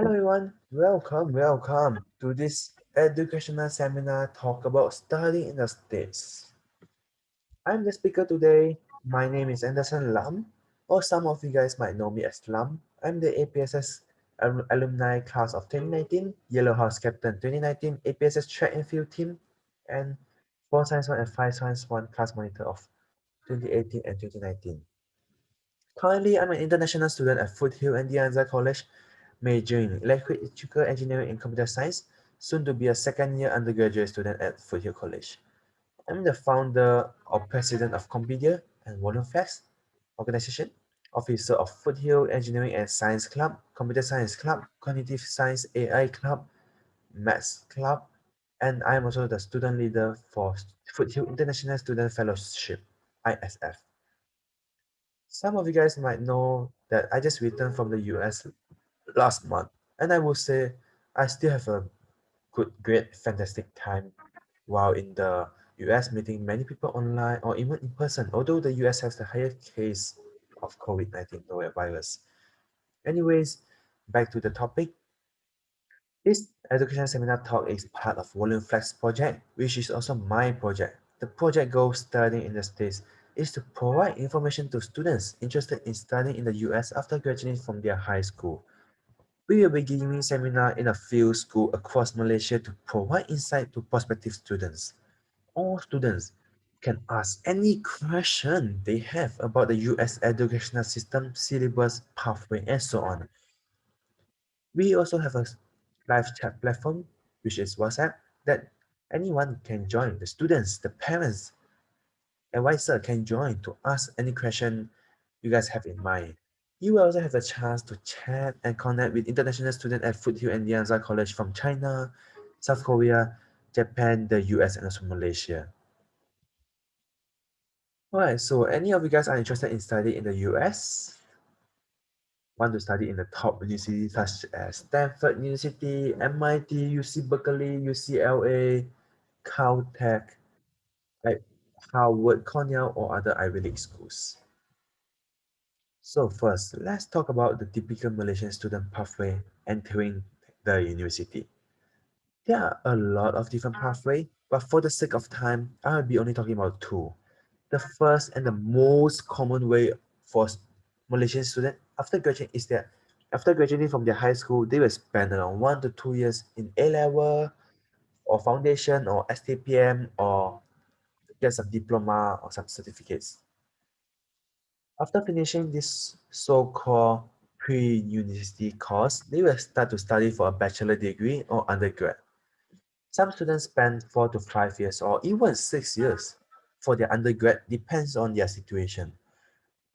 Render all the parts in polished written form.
Hello everyone, welcome to this educational seminar talk about studying in the States. I'm the speaker today. My name is Anderson Lam, or some of you guys might know me as Lam. I'm the APSS alumni class of 2019, Yellow House Captain 2019, APSS track and field team, and 4 Science 1 and 5 Science 1 class monitor of 2018 and 2019. Currently, I'm an international student at Foothill and College, majoring in electrical engineering and computer science, soon to be a second-year undergraduate student at Foothill College. I'm the founder or president of Compedia and VolunFlex organization, officer of Foothill Engineering and Science Club, Computer Science Club, Cognitive Science AI Club, Maths Club, and I'm also the student leader for Foothill International Student Fellowship, ISF. Some of you guys might know that I just returned from the US last month, and I will say I still have a great, fantastic time while in the US meeting many people online or even in person, although the US has the highest case of COVID-19 virus. Anyways, back to the topic. This education seminar talk is part of VolunFlex project, which is also my project. The project goal studying in the States is to provide information to students interested in studying in the US after graduating from their high school. We will be giving seminar in a few schools across Malaysia to provide insight to prospective students. All students can ask any question they have about the US educational system, syllabus, pathway, and so on. We also have a live chat platform, which is WhatsApp, that anyone can join. The students, the parents, advisor can join to ask any question you guys have in mind. You will also have a chance to chat and connect with international students at Foothill and Dianza College from China, South Korea, Japan, the US, and also Malaysia. Alright, so any of you guys are interested in studying in the US? Want to study in the top universities such as Stanford University, MIT, UC Berkeley, UCLA, Caltech, like Harvard, Cornell, or other Ivy League schools. So first, let's talk about the typical Malaysian student pathway entering the university. There are a lot of different pathways, but for the sake of time, I'll be only talking about two. The first and the most common way for Malaysian students after graduating is that after graduating from their high school, they will spend around 1 to 2 years in A level or foundation or STPM or get some diploma or some certificates. After finishing this so-called pre-university course, they will start to study for a bachelor degree or undergrad. Some students spend 4 to 5 years or even 6 years for their undergrad, depends on their situation.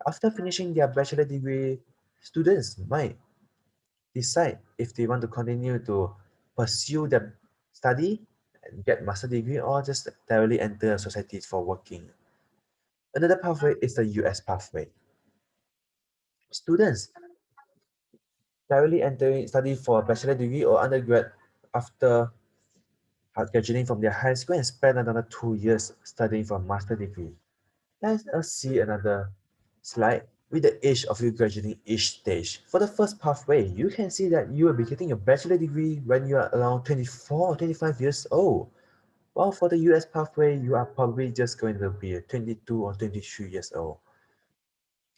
After finishing their bachelor degree, students might decide if they want to continue to pursue their study and get master degree or just directly enter society for working. Another pathway is the US pathway. Students directly entering study for a bachelor degree or undergrad after graduating from their high school and spend another 2 years studying for a master degree. Let us see another slide with the age of your graduating each stage. For the first pathway, you can see that you will be getting your bachelor degree when you are around 24 or 25 years old. While for the US pathway, you are probably just going to be 22 or 23 years old.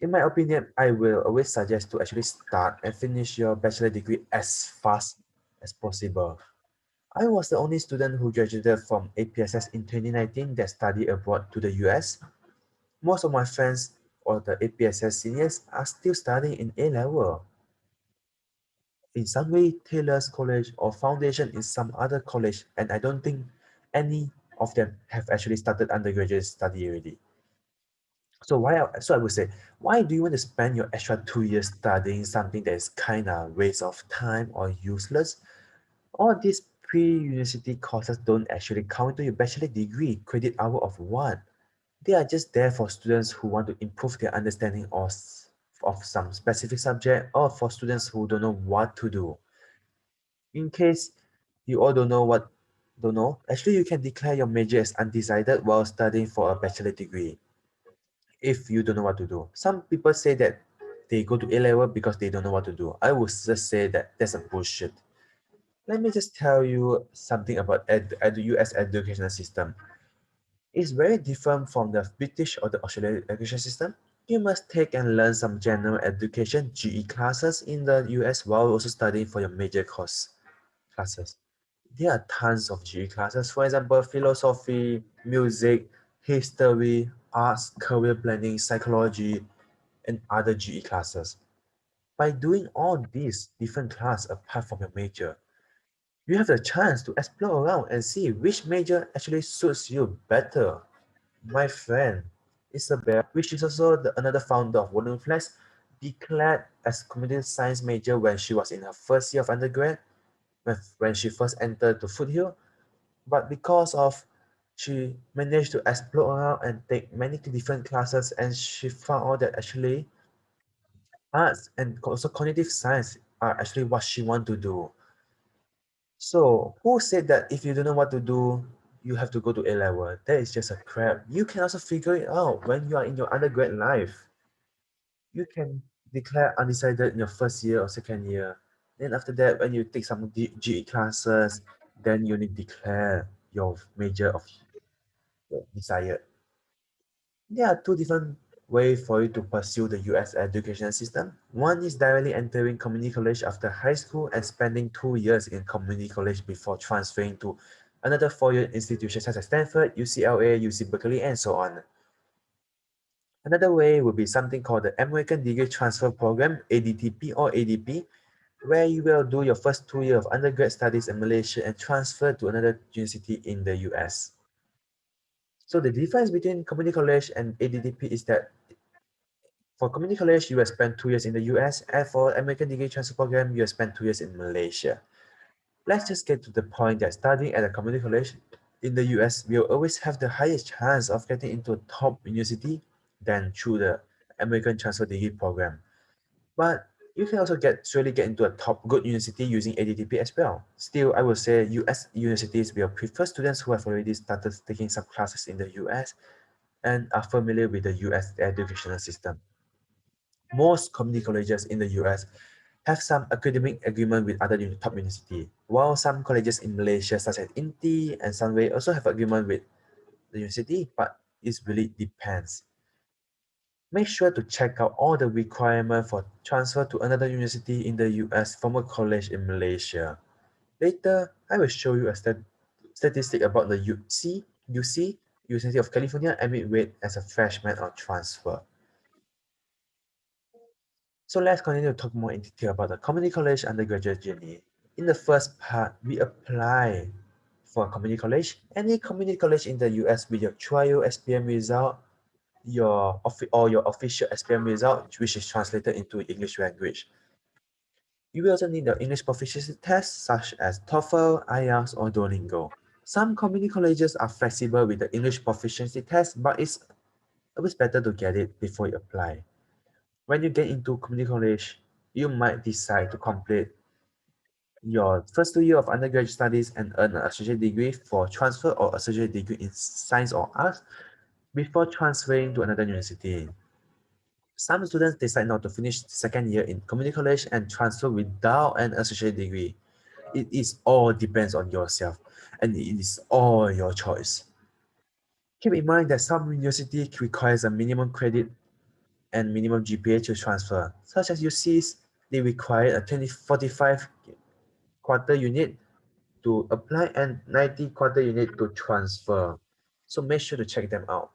In my opinion, I will always suggest to actually start and finish your bachelor degree as fast as possible. I was the only student who graduated from APSS in 2019 that studied abroad to the US. Most of my friends or the APSS seniors are still studying in A level. In some way, Taylor's college or foundation in some other college, and I don't think any of them have actually started undergraduate study already. So I would say, why do you want to spend your extra 2 years studying something that is kind of waste of time or useless? All these pre-university courses don't actually count to your bachelor degree credit hour of what? They are just there for students who want to improve their understanding of some specific subject or for students who don't know what to do. In case you all don't know, actually you can declare your major as undecided while studying for a bachelor degree if you don't know what to do. Some people say that they go to A level because they don't know what to do. I would just say that that's a bullshit. Let me just tell you something about US educational system. It's very different from the British or the Australian education system. You must take and learn some general education GE classes in the US while also studying for your major course classes. There are tons of GE classes, for example, philosophy, music, history, arts, career planning, psychology, and other GE classes. By doing all these different classes apart from your major, you have the chance to explore around and see which major actually suits you better. My friend Isabel, which is also another founder of VolunFlex, declared as computer science major when she was in her first year of undergrad, when she first entered to Foothill. But because of she managed to explore around and take many different classes, and she found out that actually arts and also cognitive science are actually what she want to do. So who said that if you don't know what to do, you have to go to A level? That is just a crap. You can also figure it out when you are in your undergrad life. You can declare undecided in your first year or second year. Then after that, when you take some GE classes, then you need declare your major of your desired. There are two different ways for you to pursue the US education system. One is directly entering community college after high school and spending 2 years in community college before transferring to another four-year institution such as Stanford, UCLA, UC Berkeley, and so on. Another way would be something called the American Degree Transfer Program, ADTP or ADP, where you will do your first 2 years of undergrad studies in Malaysia and transfer to another university in the US. So the difference between community college and ADTP is that for community college, you will spend 2 years in the US, and for American Degree Transfer Program, you will spend 2 years in Malaysia. Let's just get to the point that studying at a community college in the US will always have the highest chance of getting into a top university than through the American Transfer Degree Program. But you can also surely get into a top good university using ADTP as well. Still, I would say US universities will prefer students who have already started taking some classes in the US and are familiar with the US educational system. Most community colleges in the US have some academic agreement with other top university, while some colleges in Malaysia, such as INTI and Sunway, also have agreement with the university, but it really depends. Make sure to check out all the requirements for transfer to another university in the US from a college in Malaysia. Later, I will show you a statistic about the UC, University of California admit rate as a freshman or transfer. So let's continue to talk more in detail about the community college undergraduate journey. In the first part, we apply for a community college. Any community college in the US with your trial SPM result, or your official SPM result, which is translated into English language. You will also need the English proficiency test such as TOEFL, IELTS, or Duolingo. Some community colleges are flexible with the English proficiency test, but it's always better to get it before you apply. When you get into community college, you might decide to complete your first 2 years of undergraduate studies and earn an associate degree for transfer or associate degree in science or arts before transferring to another university. Some students decide not to finish the second year in community college and transfer without an associate degree. It is all depends on yourself and it is all your choice. Keep in mind that some university requires a minimum credit and minimum GPA to transfer, such as UCs, they require a 2045 quarter unit to apply and 90 quarter unit to transfer. So make sure to check them out.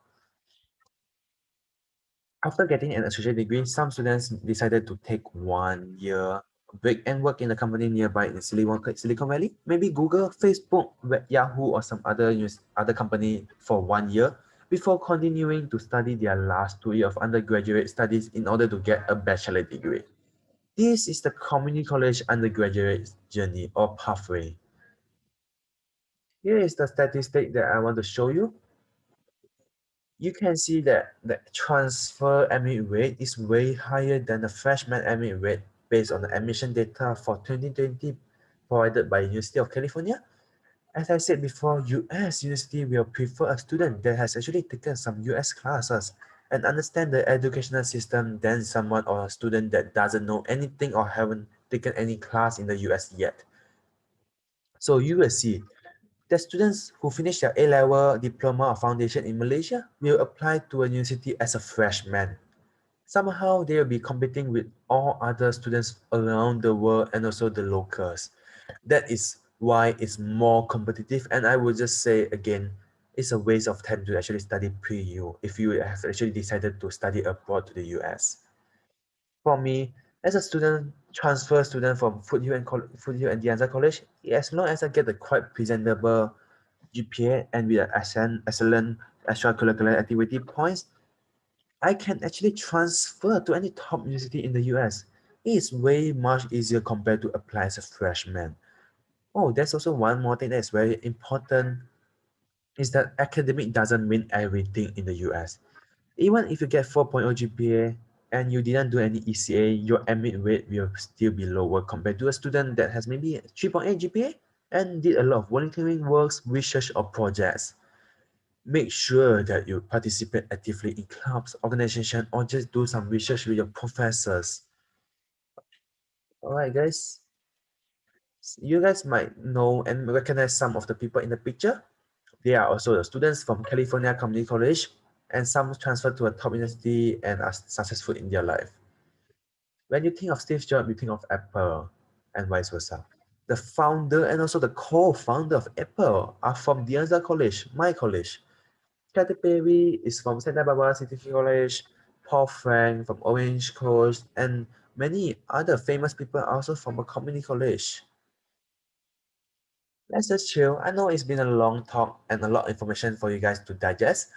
After getting an associate degree, some students decided to take 1 year break and work in a company nearby in Silicon Valley, maybe Google, Facebook, Yahoo, or some other company for 1 year before continuing to study their last 2 years of undergraduate studies in order to get a bachelor degree. This is the community college undergraduate journey or pathway. Here is the statistic that I want to show you. You can see that the transfer admit rate is way higher than the freshman admit rate based on the admission data for 2020 provided by University of California. As I said before, US University will prefer a student that has actually taken some US classes and understand the educational system than someone or a student that doesn't know anything or haven't taken any class in the US yet. So you will see that students who finish their A-level diploma or foundation in Malaysia will apply to a university as a freshman. Somehow they will be competing with all other students around the world and also the locals. That is why it's more competitive, and I would just say again, it's a waste of time to actually study pre-U if you have actually decided to study abroad to the US. For me, as a student, transfer student from Foothill and Dianza College, as long as I get a quite presentable GPA and with an excellent extracurricular activity points, I can actually transfer to any top university in the US. It is way much easier compared to apply as a freshman. Oh, there's also one more thing that is very important is that academic doesn't mean everything in the US. Even if you get 4.0 GPA and you didn't do any ECA, your admit rate will still be lower compared to a student that has maybe 3.8 GPA and did a lot of volunteering works, research, or projects. Make sure that you participate actively in clubs, organizations, or just do some research with your professors. Alright, guys. You guys might know and recognize some of the people in the picture. They are also the students from California Community College, and some transferred to a top university and are successful in their life. When you think of Steve Jobs, you think of Apple, and vice versa. The founder and also the co-founder of Apple are from Dianza College, my college. Katy Perry is from Santa Barbara City College, Paul Frank from Orange Coast, and many other famous people are also from a community college. Let's just chill. I know it's been a long talk and a lot of information for you guys to digest.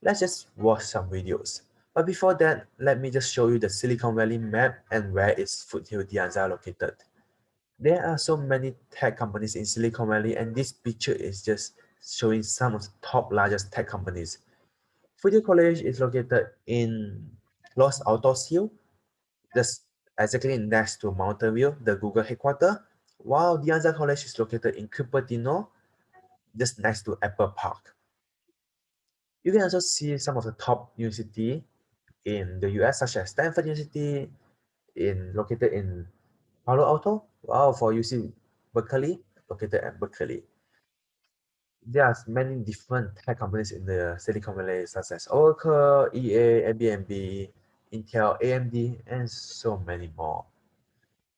Let's just watch some videos. But before that, let me just show you the Silicon Valley map and where is Foothill Dianza located. There are so many tech companies in Silicon Valley, and this picture is just showing some of the top largest tech companies. Foothill College is located in Los Altos Hill, just exactly next to Mountain View, the Google headquarters, while Dianza College is located in Cupertino, just next to Apple Park. You can also see some of the top university in the US, such as Stanford University, located in Palo Alto. Wow, for UC Berkeley, located at Berkeley. There are many different tech companies in the Silicon Valley, such as Oracle, EA, Airbnb, Intel, AMD, and so many more.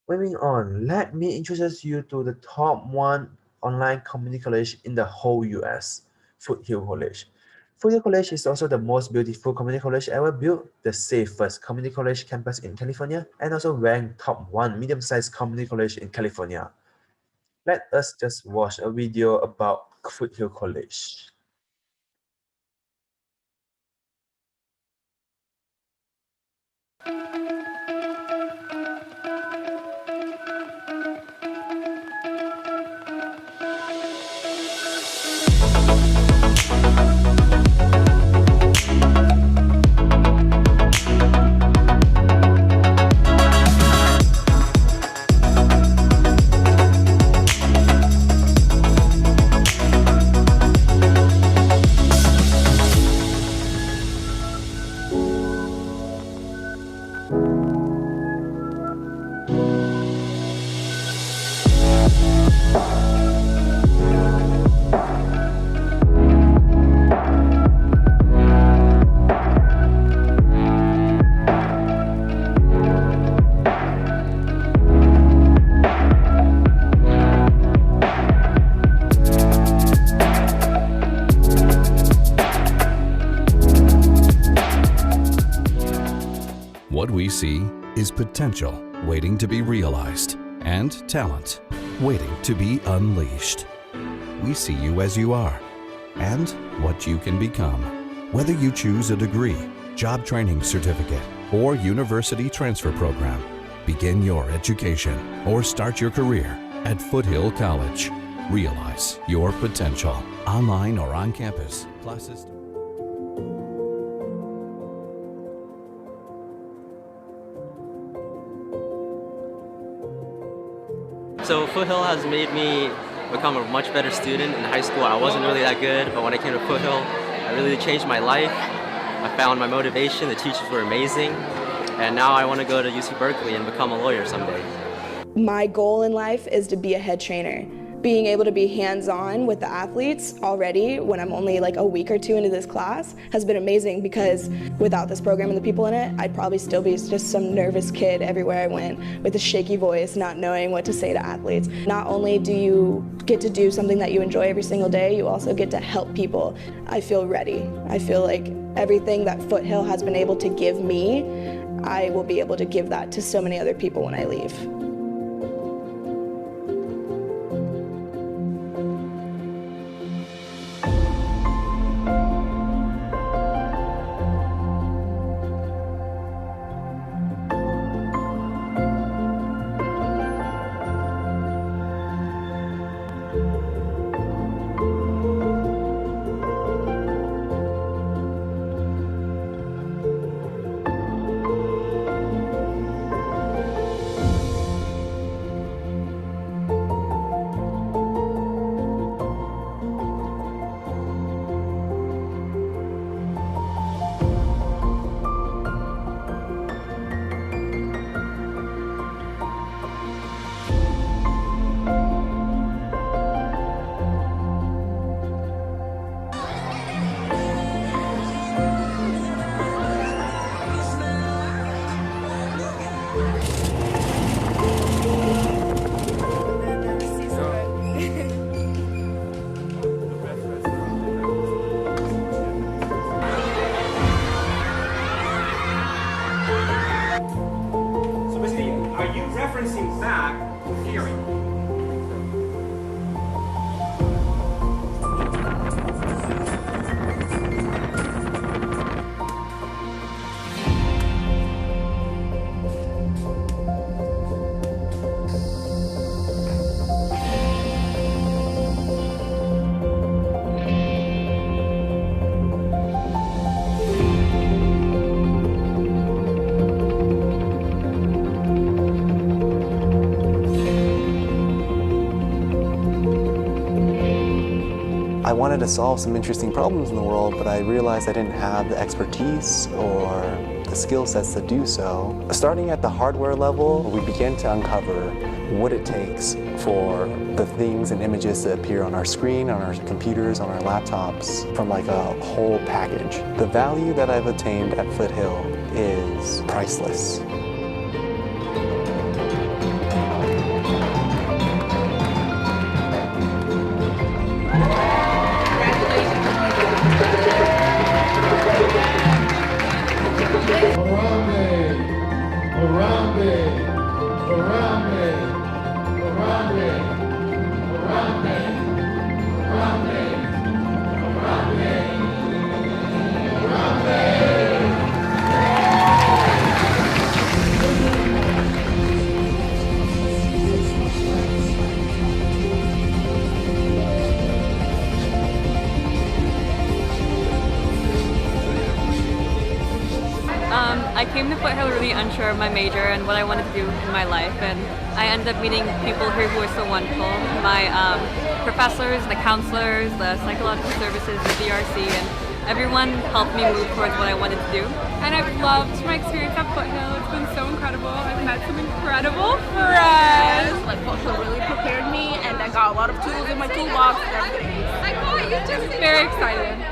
Moving on, let me introduce you to the top one online community college in the whole US, Foothill College. Foothill College is also the most beautiful community college ever built, the safest community college campus in California, and also ranked top one medium-sized community college in California. Let us just watch a video about Foothill College. What we see is potential waiting to be realized and talent waiting to be unleashed. We see you as you are and what you can become. Whether you choose a degree, job training certificate, or university transfer program, begin your education or start your career at Foothill College. Realize your potential, online or on campus. Classes. So Foothill has made me become a much better student. In high school, I wasn't really that good, but when I came to Foothill, it really changed my life. I found my motivation, the teachers were amazing, and now I want to go to UC Berkeley and become a lawyer someday. My goal in life is to be a head trainer. Being able to be hands-on with the athletes already when I'm only like a week or two into this class has been amazing, because without this program and the people in it, I'd probably still be just some nervous kid everywhere I went with a shaky voice, not knowing what to say to athletes. Not only do you get to do something that you enjoy every single day, you also get to help people. I feel ready. I feel like everything that Foothill has been able to give me, I will be able to give that to so many other people when I leave. Referencing back to theory. I wanted to solve some interesting problems in the world, but I realized I didn't have the expertise or the skill sets to do so. Starting at the hardware level, we began to uncover what it takes for the things and images to appear on our screen, on our computers, on our laptops, from like a whole package. The value that I've attained at Foothill is priceless. I came to Foothill really unsure of my major and what I wanted to do in my life, and I ended up meeting people here who are so wonderful. My professors, the counselors, the psychological services, the DRC, and everyone helped me move towards what I wanted to do. And I've loved my experience at Foothill. It's been so incredible. I've met some incredible friends. Like Foothill really prepared me, and I got a lot of tools in my toolbox. Very excited.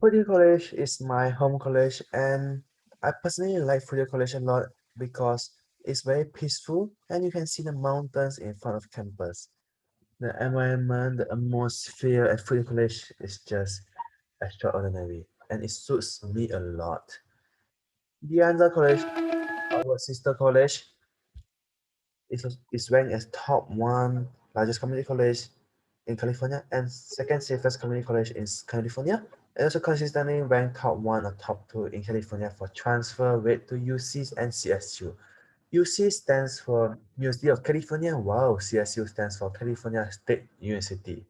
Foothill College is my home college, and I personally like Foothill College a lot because it's very peaceful and you can see the mountains in front of campus. The environment, the atmosphere at Foothill College is just extraordinary and it suits me a lot. The other college, our sister college, It's ranked as top one largest community college in California and second safest community college in California, and also consistently ranked top one or top two in California for transfer rate to UCs and CSU. UC stands for University of California, while CSU stands for California State University.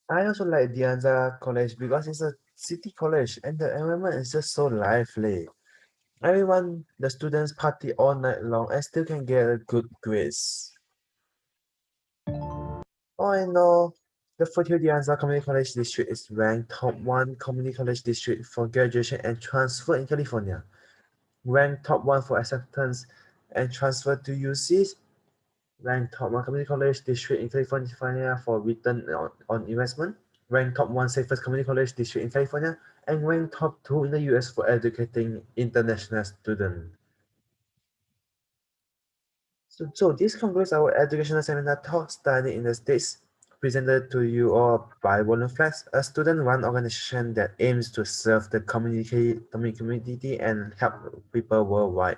I also like Dianza College because it's a city college and the environment is just so lively. Everyone, the students party all night long and still can get a good grades. All in all, the Foothill Dianza Community College District is ranked top 1 community college district for graduation and transfer in California, ranked top 1 for acceptance and transfer to UCs, ranked top 1 community college district in California for return on investment, ranked top 1 safest community college district in California, and ranked top 2 in the US for educating international students. So this concludes our educational seminar talk study in the States, presented to you all by VolunFlex, a student-run organization that aims to serve the community and help people worldwide.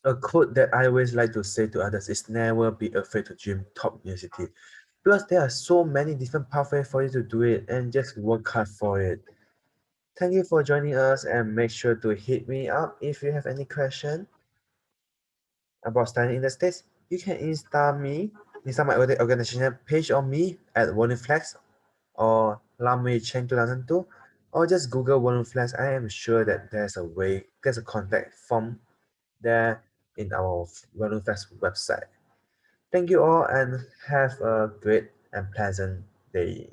A quote that I always like to say to others is never be afraid to dream top university, because there are so many different pathways for you to do it and just work hard for it. Thank you for joining us and make sure to hit me up if you have any question about studying in the States. You can Insta my organization page on me at VolunFlex or Lamwei Cheng 2002, or just Google VolunFlex. I am sure that there's a contact form there in our VolunFlex website. Thank you all and have a great and pleasant day.